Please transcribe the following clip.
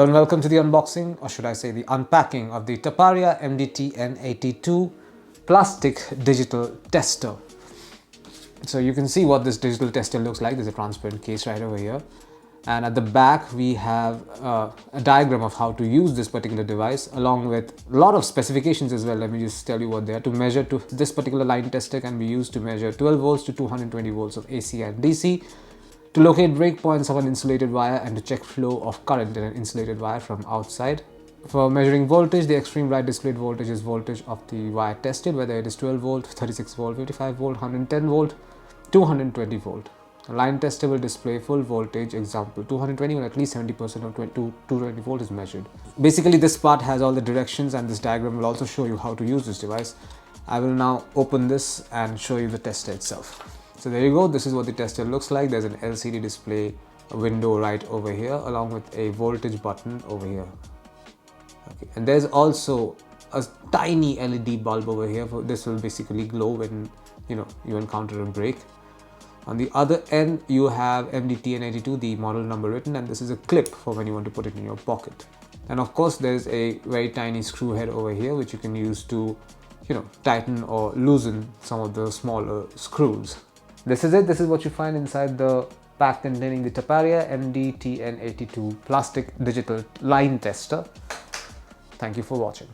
Hello and welcome to the unboxing, or should I say the unpacking of the Taparia MDTN82 plastic digital tester. So you can see what this digital tester looks like. There's a transparent case right over here. And at the back we have a diagram of how to use this particular device along with a lot of specifications as well. Let me just tell you what they are. To measure this particular line tester can be used to measure 12 volts to 220 volts of AC and DC, to locate breakpoints of an insulated wire and to check flow of current in an insulated wire from outside. For measuring voltage, the extreme right displayed voltage is voltage of the wire tested, whether it is 12 volt, 36 volt, 55 volt, 110 volt, 220 volt. A line tester will display full voltage, example 220 when at least 70% of 220 volt is measured. Basically this part has all the directions, and this diagram will also show you how to use this device. I will now open this and show you the tester itself. So there you go, this is what the tester looks like. There's an LCD display window right over here along with a voltage button over here. Okay. And there's also a tiny LED bulb over here. This will basically glow when you encounter a break. On the other end you have MDTN82, the model number written, and this is a clip for when you want to put it in your pocket. And of course there's a very tiny screw head over here which you can use to tighten or loosen some of the smaller screws. This is it. This is what you find inside the pack containing the Taparia MDTN82 plastic digital line tester. Thank you for watching.